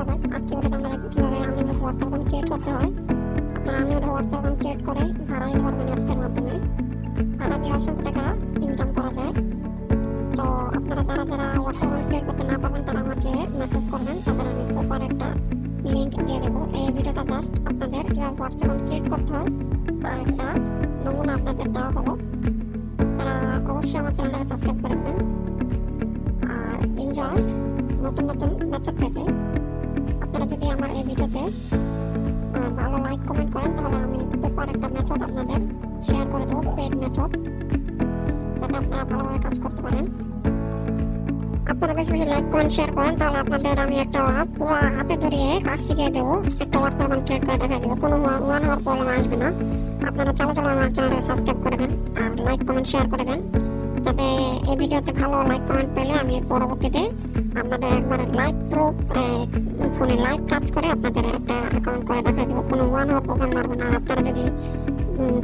Hello guys, আজকে ভিডিওতে আমরা দেখব কিভাবে আনলিমিটেড হোয়াটসঅ্যাপ অ্যাকাউন্ট ক্রিয়েট করতে হয়। আপনারা আনলিমিটেড হোয়াটসঅ্যাপ অ্যাকাউন্ট ক্রিয়েট করে ভাড়া দিতে পারবেন অ্যাপসের মাধ্যমে। ভাড়া দিয়ে অসংখ্য টাকা ইনকাম করা যায়। তো আপনারা যারা যারা হোয়াটসঅ্যাপ অ্যাকাউন্ট ক্রিয়েট করতে না পারবেন তারা আমাকে মেসেজ করবেন, তাদের আমি প্রপার একটা লিঙ্ক দিয়ে দেবো। এই ভিডিওটা জাস্ট আপনাদের কিভাবে হোয়াটসঅ্যাপ অ্যাকাউন্ট ক্রিয়েট করতে হয় তার একটা নমুনা আপনাদের দেওয়া হলো। তারা অবশ্যই আমার চ্যানেলটাকে সাবস্ক্রাইব করে দেবেন আর এনজয় নতুন নতুন মেথড পেতে আপনারা যদি আমার এই ভিডিওতে ভালো লাইক কমেন্ট করেন তাহলে আমি প্রপার একটা মেথড আপনাদের শেয়ার করে দেবো, পেইড মেথড, যাতে আপনারা ভালোভাবে কাজ করতে পারেন। আপনারা বেশি বেশি লাইক কমেন্ট শেয়ার করেন তাহলে আপনাদের আমি একটা পুরো হাতে ধরিয়ে কাজ শিখিয়ে দেবো, একটা হোয়াটসঅ্যাপ অ্যাকাউন্ট ক্রিয়েট করে দেখা দেবো। কোনো ওয়ান আওয়ার প্রবলেম আসবে না। আপনারা চলো আমার চ্যানেলটাকে সাবস্ক্রাইব করে দেন আর লাইক কমেন্ট শেয়ার করে দেন, যাতে এই ভিডিওতে ভালো লাইক কমেন্ট পেলে আমি পরবর্তীতে আপনাদের একবারে লাইভ প্রুফ ফোনে লাইভ কাজ করে আপনাদের একটা অ্যাকাউন্ট করে দেখা দেবো। কোনো ওয়ান আওয়ার প্রবলেম লাগবে না। আর আপনারা যদি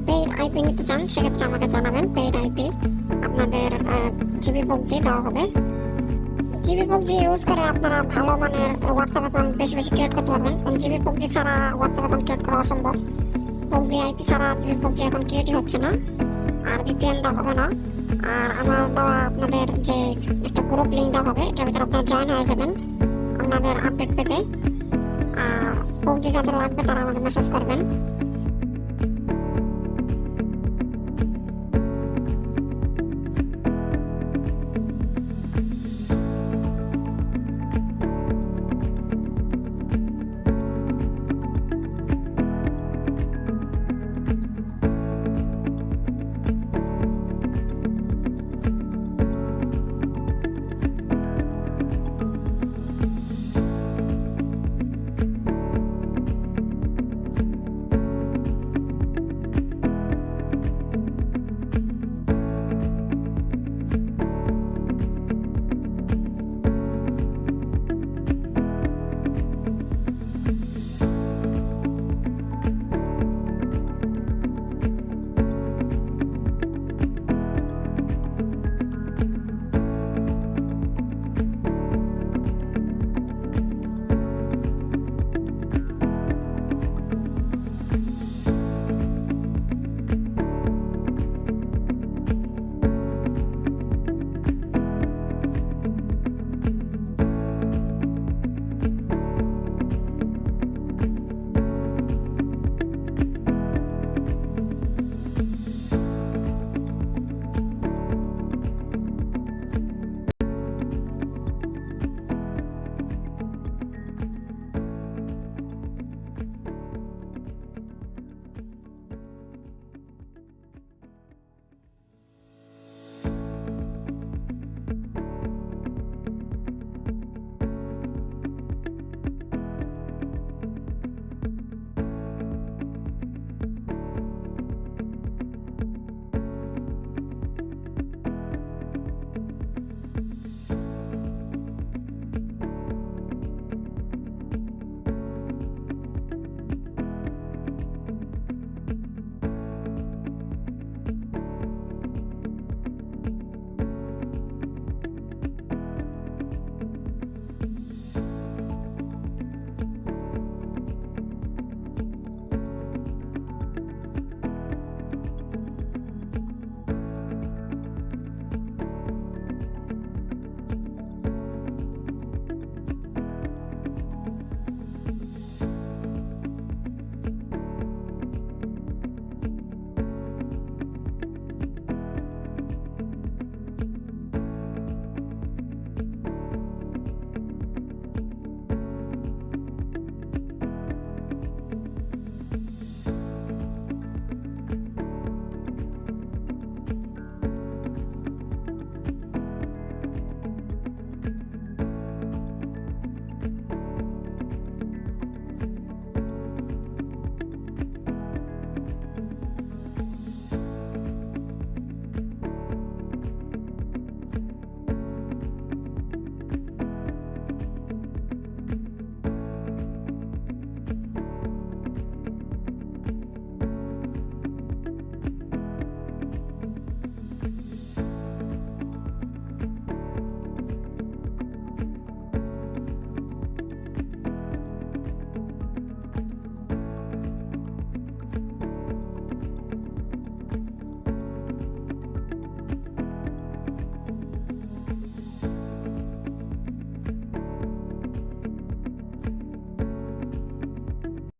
পেইড আইপি নিতে চান সেক্ষেত্রে আমাকে জানাবেন। পেইড আইপি আপনাদের জিবি PUBG দেওয়া হবে। জিবি PUBG ইউজ করে আপনারা ভালো মানের হোয়াটসঅ্যাপ অ্যাকাউন্ট বেশি বেশি ক্রিয়েট করতে পারবেন। কারণ জিবি PUBG ছাড়া হোয়াটসঅ্যাপ অ্যাকাউন্ট ক্রিয়েট করা অসম্ভব। PUBG আইপি ছাড়া জিবি PUBG এখন ক্রিয়েটই হচ্ছে না, আর VPN দেওয়া হবে না। আর আমার দেওয়া আপনাদের যে একটা গ্রুপ লিঙ্ক দেওয়া হবে, এটার ভিতরে আপনারা জয়েন হয়ে যাবেন আপনাদের আপডেট পেতে। আর PUBG যাদের লাগবে তারা আমাকে মেসেজ করবেন।